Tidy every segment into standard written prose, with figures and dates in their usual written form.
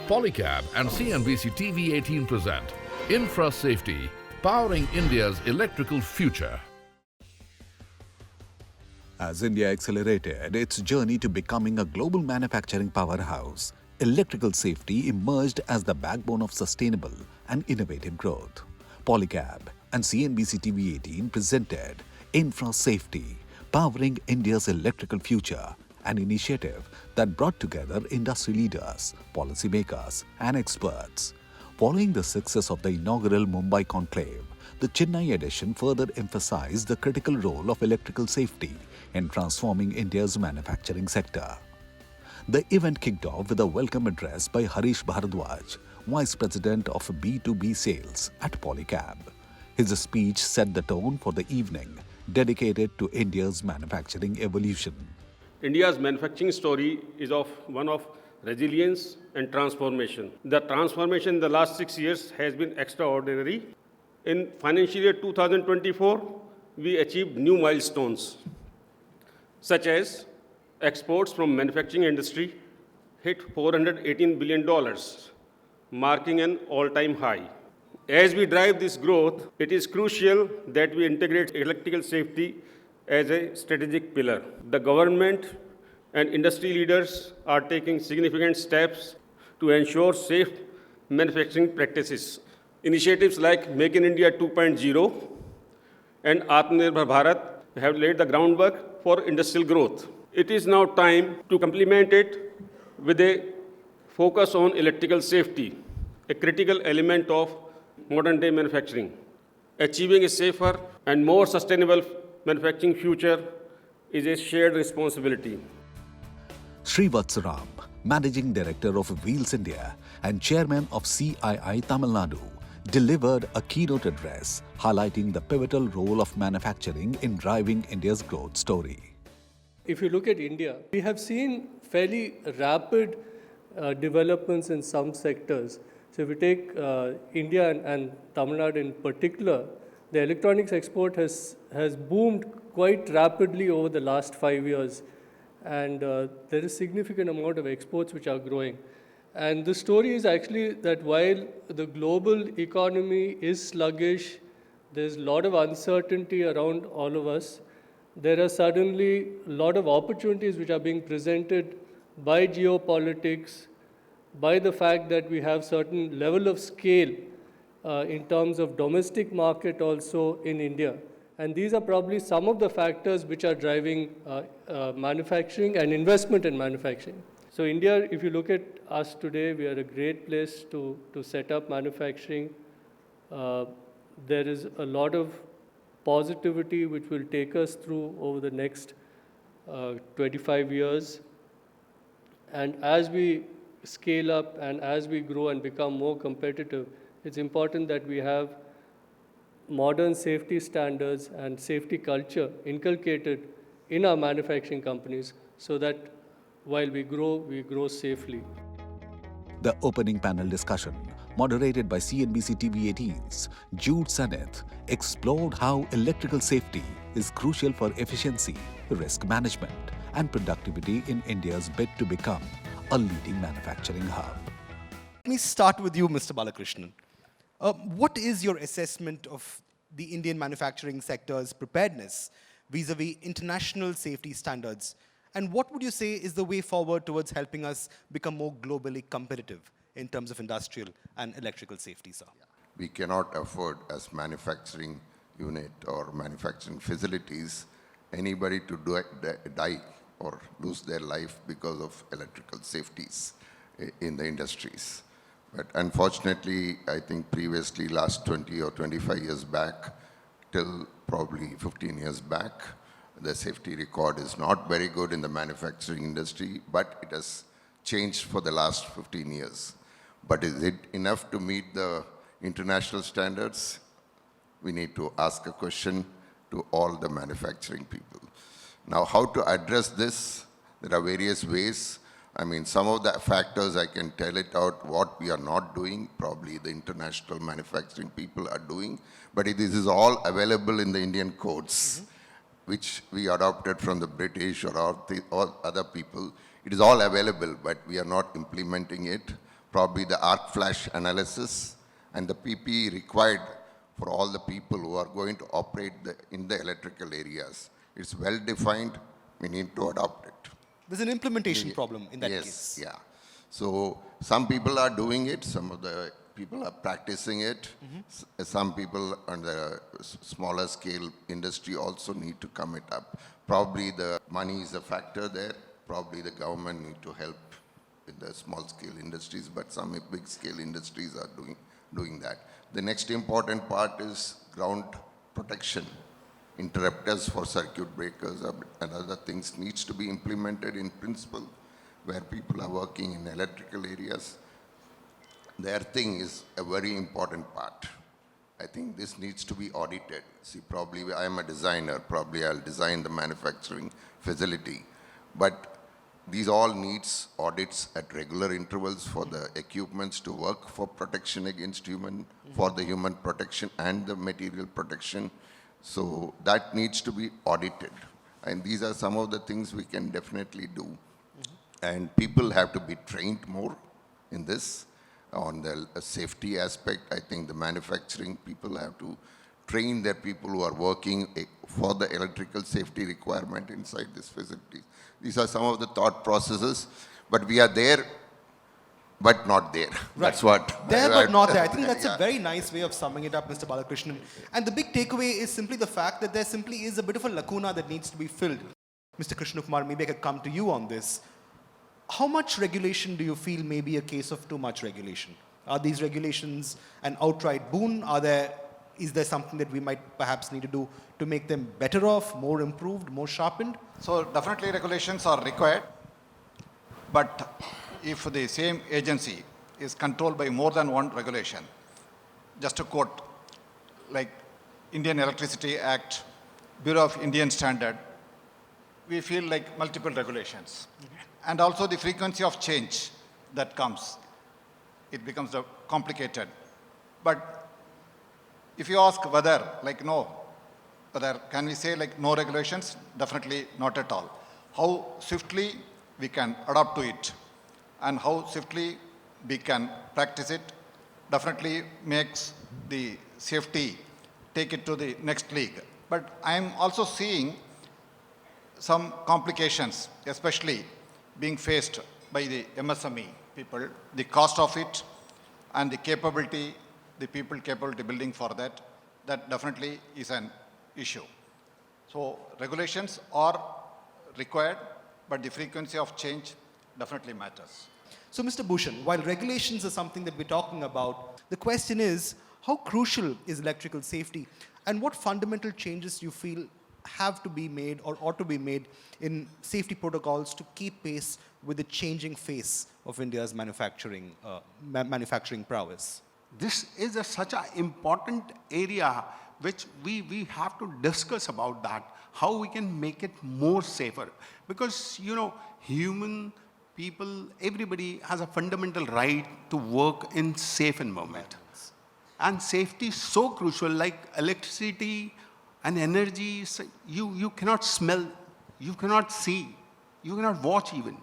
Polycab and CNBC-TV18 present Infra Safety, powering India's electrical future. As India accelerated its journey to becoming a global manufacturing powerhouse, electrical safety emerged as the backbone of sustainable and innovative growth. Polycab and CNBC-TV18 presented Infra Safety, powering India's electrical future, an initiative that brought together industry leaders, policymakers, and experts. Following the success of the inaugural Mumbai conclave, the Chennai edition further emphasized the critical role of electrical safety in transforming India's manufacturing sector. The event kicked off with a welcome address by Harish Bharadwaj, Vice President of B2B Sales at Polycab. His speech set the tone for the evening, dedicated to India's manufacturing evolution. India's manufacturing story is one of resilience and transformation. The transformation in the last 6 years has been extraordinary. In financial year 2024, we achieved new milestones, such as exports from manufacturing industry hit $418 billion, marking an all-time high. As we drive this growth, it is crucial that we integrate electrical safety as a strategic pillar. The government and industry leaders are taking significant steps to ensure safe manufacturing practices. Initiatives like Make in India 2.0 and Atmanirbhar Bharat have laid the groundwork for industrial growth. It is now time to complement it with a focus on electrical safety, a critical element of modern-day manufacturing. Achieving a safer and more sustainable manufacturing future is a shared responsibility. Srivatsaram, Managing Director of Wheels India and Chairman of CII Tamil Nadu, delivered a keynote address highlighting the pivotal role of manufacturing in driving India's growth story. If you look at India, we have seen fairly rapid developments in some sectors. So if you take India and Tamil Nadu in particular, the electronics export has boomed quite rapidly over the last 5 years. And there is significant amount of exports which are growing. And the story is actually that while the global economy is sluggish, there's a lot of uncertainty around all of us, there are suddenly a lot of opportunities which are being presented by geopolitics, by the fact that we have certain level of scale in terms of domestic market also in India. And these are probably some of the factors which are driving manufacturing and investment in manufacturing. So India, if you look at us today, we are a great place to set up manufacturing. There is a lot of positivity which will take us through over the next 25 years. And as we scale up and as we grow and become more competitive, it's important that we have modern safety standards and safety culture inculcated in our manufacturing companies so that while we grow safely. The opening panel discussion, moderated by CNBC-TV18's Jude Saneth, explored how electrical safety is crucial for efficiency, risk management, and productivity in India's bid to become a leading manufacturing hub. Let me start with you, Mr. Balakrishnan. What is your assessment of the Indian manufacturing sector's preparedness vis-a-vis international safety standards? And what would you say is the way forward towards helping us become more globally competitive in terms of industrial and electrical safety, sir? We cannot afford, as manufacturing unit or manufacturing facilities, anybody to die or lose their life because of electrical safeties in the industries. But unfortunately, I think previously, last 20 or 25 years back, till probably 15 years back, the safety record is not very good in the manufacturing industry, but it has changed for the last 15 years. But is it enough to meet the international standards? We need to ask a question to all the manufacturing people. Now, how to address this? There are various ways. I mean, some of the factors I can tell it out what we are not doing, probably the international manufacturing people are doing, but this is all available in the Indian codes, which we adopted from the British or other people. It is all available, but we are not implementing it. Probably the arc flash analysis and the PPE required for all the people who are going to operate in the electrical areas. It's well defined. We need to adopt it. There's an implementation problem in that Yes, case. yeah. So some people are doing it, some of the people are practicing it. Some people on the smaller scale industry also need to come it up. Probably the money is a factor there. Probably the government need to help in the small scale industries, but some big scale industries are doing that. The next important part is ground protection. Interrupters for circuit breakers and other things needs to be implemented in principle where people are working in electrical areas. The earthing is a very important part. I think this needs to be audited. See, probably I am a designer, probably I'll design the manufacturing facility, but these all needs audits at regular intervals for the equipments to work for protection against for the human protection and the material protection. So that needs to be audited. And these are some of the things we can definitely do. And people have to be trained more in this. On the safety aspect, I think the manufacturing people have to train their people who are working for the electrical safety requirement inside these facilities. These are some of the thought processes, but we are there, but not there. Right. That's what. There but not there. I think that's yeah. a very nice way of summing it up, Mr. Balakrishnan. And the big takeaway is simply the fact that there simply is a bit of a lacuna that needs to be filled. Mr. Krishnakumar, maybe I could come to you on this. How much regulation do you feel may be a case of too much regulation? Are these regulations an outright boon? Is there something that we might perhaps need to do to make them better off, more improved, more sharpened? So definitely regulations are required, but if the same agency is controlled by more than one regulation, just to quote, like Indian Electricity Act, Bureau of Indian Standard, we feel like multiple regulations. And also the frequency of change that comes, it becomes complicated. But if you ask whether, whether can we say like no regulations? Definitely not at all. How swiftly we can adapt to it and how swiftly we can practice it definitely makes the safety take it to the next league. But I'm also seeing some complications, especially being faced by the MSME people, the cost of it and the capability, the people capability building for that, that definitely is an issue. So regulations are required, but the frequency of change definitely matters. So, Mr. Bhushan, while regulations are something that we're talking about, the question is, how crucial is electrical safety and what fundamental changes do you feel have to be made or ought to be made in safety protocols to keep pace with the changing face of India's manufacturing prowess? This is such an important area which we have to discuss about that, how we can make it more safer. Because, human people, everybody has a fundamental right to work in safe environment. And safety is so crucial, like electricity and energy, you cannot smell, you cannot see, you cannot watch even.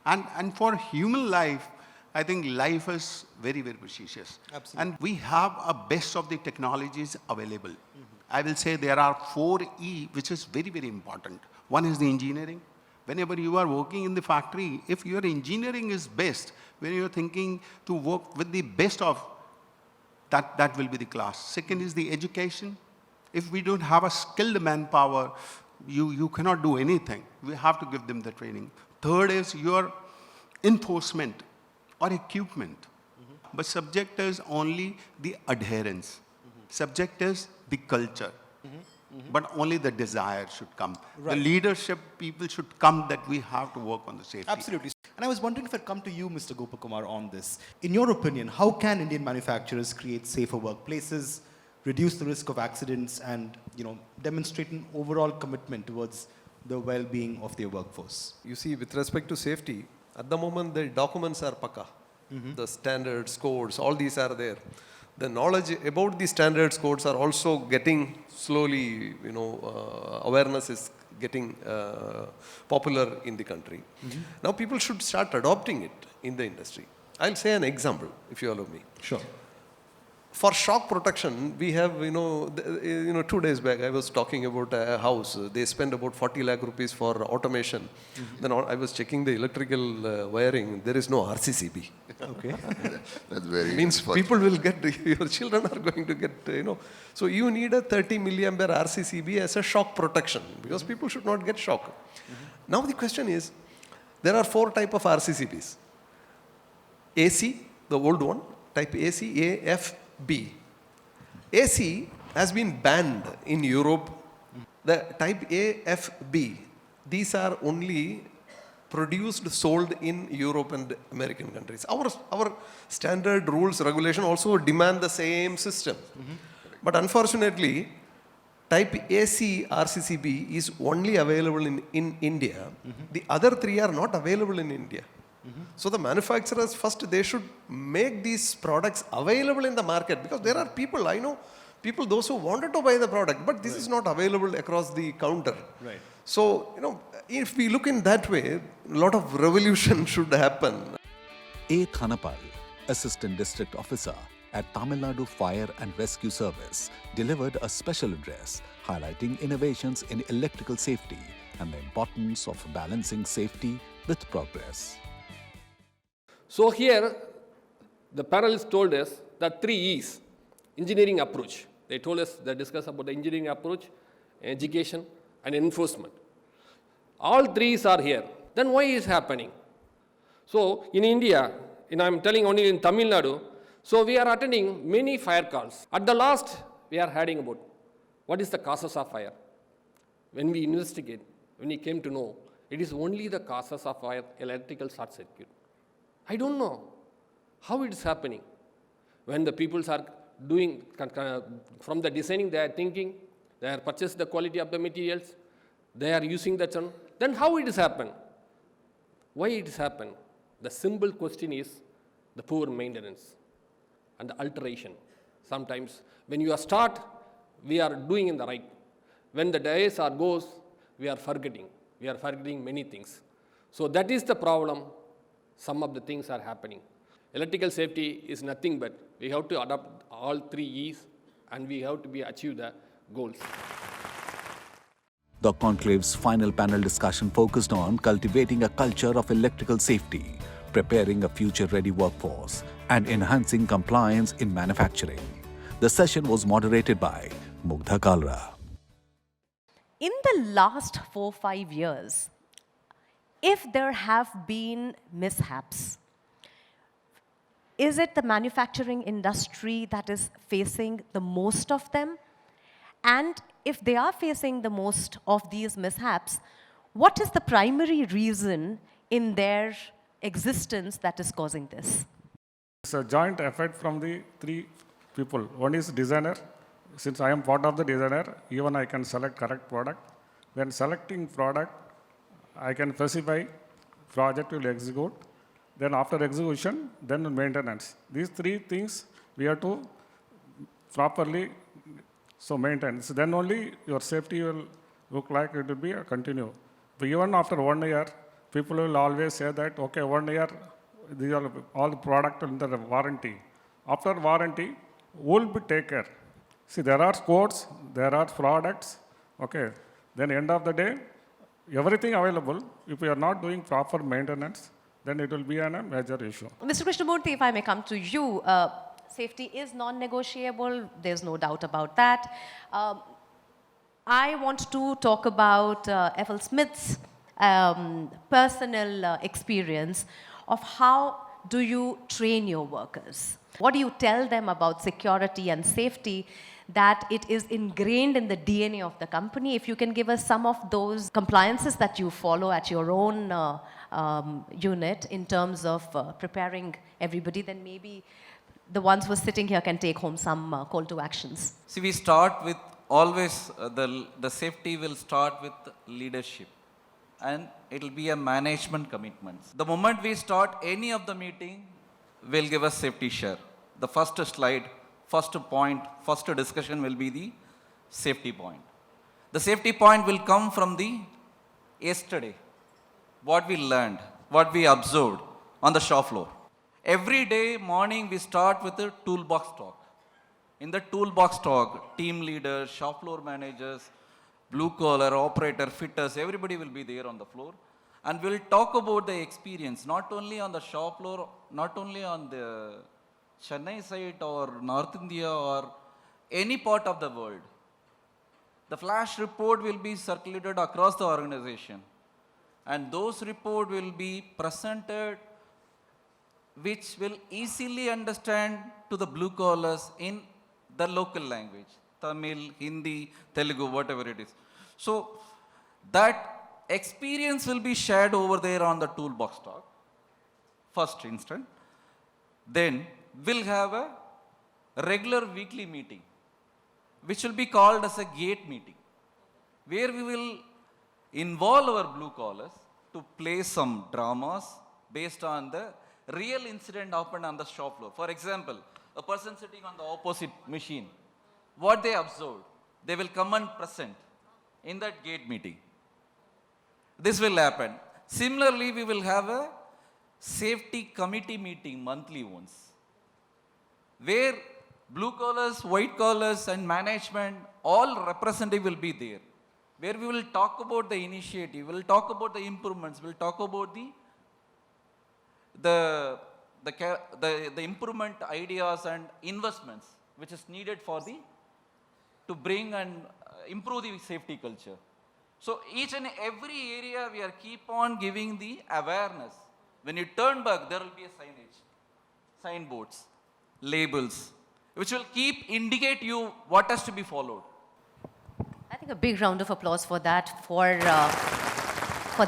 And for human life, I think life is very, very precious. Absolutely. And we have a best of the technologies available. I will say there are 4 E, which is very, very important. One is the engineering. Whenever you are working in the factory, if your engineering is best, when you're thinking to work with the best of, that will be the class. Second is the education. If we don't have a skilled manpower, you cannot do anything. We have to give them the training. Third is your enforcement or equipment. But subject is only the adherence. Subject is the culture. But only the desire should come. Right. The leadership people should come that we have to work on the safety. Absolutely. And I was wondering if I'd come to you, Mr. Gopakumar, on this. In your opinion, how can Indian manufacturers create safer workplaces, reduce the risk of accidents, and demonstrate an overall commitment towards the well-being of their workforce? You see, with respect to safety, at the moment the documents are paka. The standards, codes, all these are there. The knowledge about the standards, codes are also getting slowly, awareness is getting popular in the country. Now people should start adopting it in the industry. I'll say an example, if you allow me. Sure. For shock protection, we have, 2 days back, I was talking about a house. They spend about 40 lakh rupees for automation. Then I was checking the electrical wiring. There is no RCCB. Okay. That's very Means people will get, your children are going to get, So you need a 30 milliampere RCCB as a shock protection because people should not get shock. Now the question is, there are 4 types of RCCBs. AC, the old one, type AC, A, F, B. AC has been banned in Europe. The type A, F, B, these are only produced, sold in Europe and American countries. Our standard rules, regulation also demand the same system. But unfortunately, type AC RCCB is only available in India. The other 3 are not available in India. So the manufacturers first, they should make these products available in the market because there are people, I know people, those who wanted to buy the product, but this is not available across the counter. Right. So, if we look in that way, a lot of revolution should happen. A. Thanapal, Assistant District Officer at Tamil Nadu Fire and Rescue Service, delivered a special address highlighting innovations in electrical safety and the importance of balancing safety with progress. So here, the panelists told us that 3 E's, engineering approach. They told us, they discussed about the engineering approach, education, and enforcement. All 3's are here. Then why is happening? So in India, I'm telling only in Tamil Nadu, so we are attending many fire calls. At the last, we are hearing about what is the causes of fire. When we investigate, when we came to know, it is only the causes of fire, electrical short circuit. I don't know how it is happening. When the people are doing, from the designing, they are thinking, they are purchased the quality of the materials, they are using the channel, then how it has happened? Why it has happened? The simple question is the poor maintenance and the alteration. Sometimes when you start, we are doing in the right. When the days are goes, we are forgetting. We are forgetting many things. So that is the problem. Some of the things are happening. Electrical safety is nothing but we have to adopt all 3 E's and we have to achieve the goals. The conclave's final panel discussion focused on cultivating a culture of electrical safety, preparing a future-ready workforce, and enhancing compliance in manufacturing. The session was moderated by Mugdha Kalra. In the last 4-5 years, if there have been mishaps, is it the manufacturing industry that is facing the most of them? And if they are facing the most of these mishaps, what is the primary reason in their existence that is causing this? It's a joint effort from the 3 people. One is designer. Since I am part of the designer, even I can select correct product. When selecting product, I can specify project will execute. Then after execution, then maintenance. These 3 things we have to properly maintain. So then only your safety will look like it will be a continue. But even after 1 year, people will always say that, okay, 1 year, these are all the product under the warranty. After warranty, will be take care. See, there are codes, there are products, okay. Then end of the day, everything available. If we are not doing proper maintenance, then it will be a major issue. Mr. Krishnamurthy, if I may come to you, safety is non-negotiable. There's no doubt about that. I want to talk about F.L. Smith's personal experience of how do you train your workers? What do you tell them about security and safety that it is ingrained in the DNA of the company? If you can give us some of those compliances that you follow at your own unit in terms of preparing everybody, then maybe the ones who are sitting here can take home some call to actions. See, we start with always, the safety will start with leadership and it will be a management commitment. The moment we start any of the meeting, we'll give a safety share. The first slide, first point, first discussion will be the safety point. The safety point will come from the yesterday, what we learned, what we observed on the shop floor. Every day morning we start with a toolbox talk. In the toolbox talk, team leaders, shop floor managers, blue collar, operator, fitters, everybody will be there on the floor. And we'll talk about the experience, not only on the shop floor, not only on the Chennai site or North India or any part of the world. The flash report will be circulated across the organization. And those reports will be presented, which will easily understand to the blue collars in the local language, Tamil, Hindi, Telugu, whatever it is. So that experience will be shared over there on the toolbox talk, first instant. Then we'll have a regular weekly meeting, which will be called as a gate meeting, where we will involve our blue collars to play some dramas based on the real incident happened on the shop floor. For example, a person sitting on the opposite machine, what they observed, they will come and present in that gate meeting. This will happen. Similarly, we will have a safety committee meeting monthly once, where blue collars, white collars and management, all representative will be there, where we will talk about the initiative, we will talk about the improvements, we will talk about the improvement ideas and investments which is needed for to bring and improve the safety culture. So each and every area we are keep on giving the awareness. When you turn back, there will be a signage, signboards, labels, which will keep indicate you what has to be followed. I think a big round of applause for that, for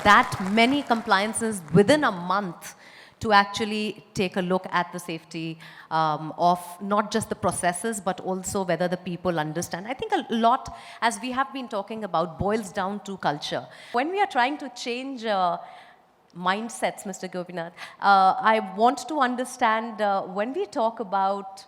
that many compliances within a month to actually take a look at the safety of not just the processes, but also whether the people understand. I think a lot, as we have been talking about, boils down to culture. When we are trying to change mindsets, Mr. Gopinath, I want to understand when we talk about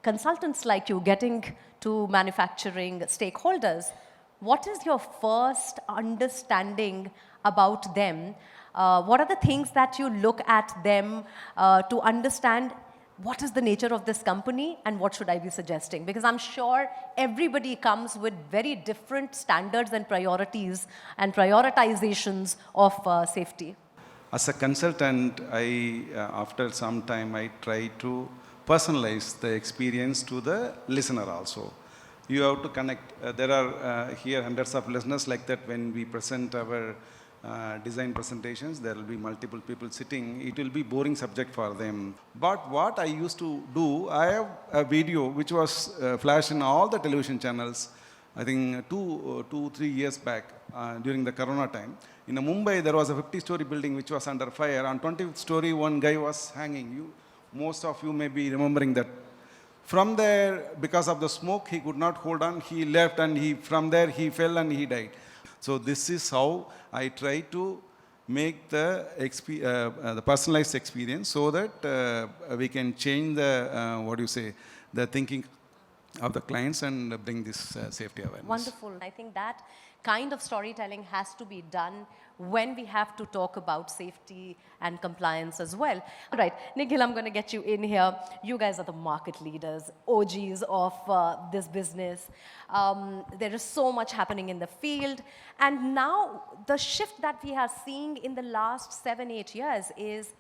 consultants like you getting to manufacturing stakeholders, what is your first understanding about them? What are the things that you look at them to understand what is the nature of this company and what should I be suggesting? Because I'm sure everybody comes with very different standards and priorities and prioritizations of safety. As a consultant, after some time, I try to personalize the experience to the listener also. You have to connect. There are here hundreds of listeners like that. When we present our design presentations, there will be multiple people sitting. It will be boring subject for them. But what I used to do, I have a video which was flashed in all the television channels, I think 2-3 years back during the Corona time. In Mumbai, there was a 50-story building which was under fire. On 20th story, one guy was hanging. Most of you may be remembering that. From there, because of the smoke, he could not hold on. He left, and from there he fell and he died. So this is how I try to make the personalized experience, so that we can change the the thinking of the clients and bring this safety awareness. Wonderful. I think that kind of storytelling has to be done when we have to talk about safety and compliance as well. All right, Nikhil, I'm going to get you in here. You guys are the market leaders, OGs of this business. There is so much happening in the field. And now the shift that we are seeing in the last 7-8 years is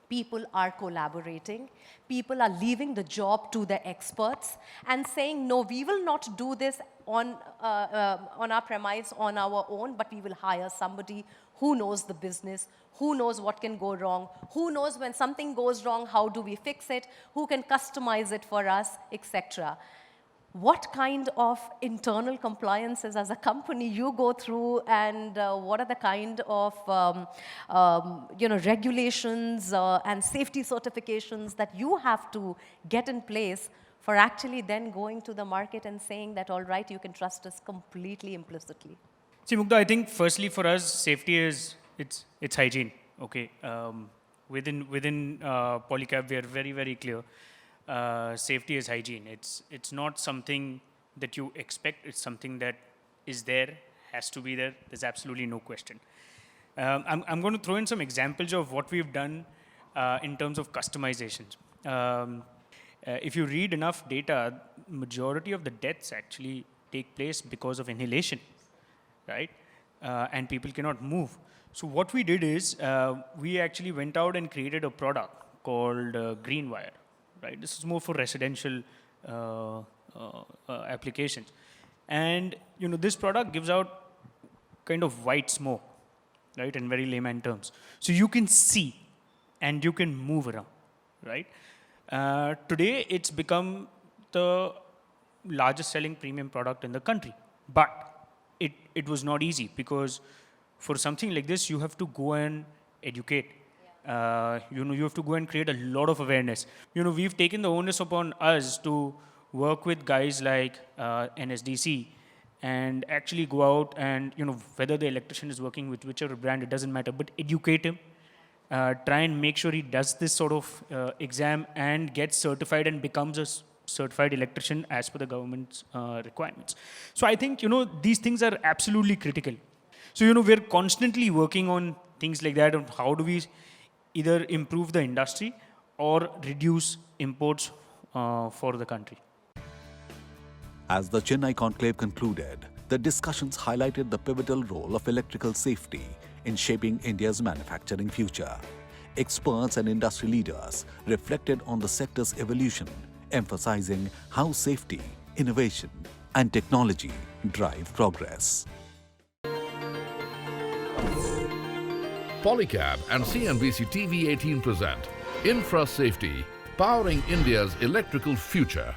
people are collaborating. People are leaving the job to the experts and saying, no, we will not do this on our premise, on our own, but we will hire somebody who knows the business, who knows what can go wrong, who knows when something goes wrong, how do we fix it, who can customize it for us, etc. What kind of internal compliances as a company you go through, and what are the kind of regulations and safety certifications that you have to get in place for actually then going to the market and saying that, all right, you can trust us completely implicitly? See, Mugdha, I think firstly for us, safety is, it's hygiene, okay? Within Polycab, we are very, very clear. Safety is hygiene. It's not something that you expect. It's something that is there, has to be there. There's absolutely no question. I'm going to throw in some examples of what we've done in terms of customizations. If you read enough data, majority of the deaths actually take place because of inhalation, right? And people cannot move. So what we did is we actually went out and created a product called Green Wire, right? This is more for residential applications. And this product gives out kind of white smoke, right, in very layman terms. So you can see and you can move around, right? Today, it's become the largest selling premium product in the country. But it was not easy, because for something like this, you have to go and educate. You have to go and create a lot of awareness. We've taken the onus upon us to work with guys like NSDC and actually go out and, whether the electrician is working with whichever brand, it doesn't matter, but educate him. Try and make sure he does this sort of exam and gets certified and becomes a certified electrician as per the government's requirements. So I think, these things are absolutely critical. So, we're constantly working on things like that, on how do we either improve the industry or reduce imports for the country. As the Chennai conclave concluded, the discussions highlighted the pivotal role of electrical safety in shaping India's manufacturing future. Experts and industry leaders reflected on the sector's evolution, emphasizing how safety, innovation, and technology drive progress. Polycab and CNBC-TV18 present Infra Safety, powering India's electrical future.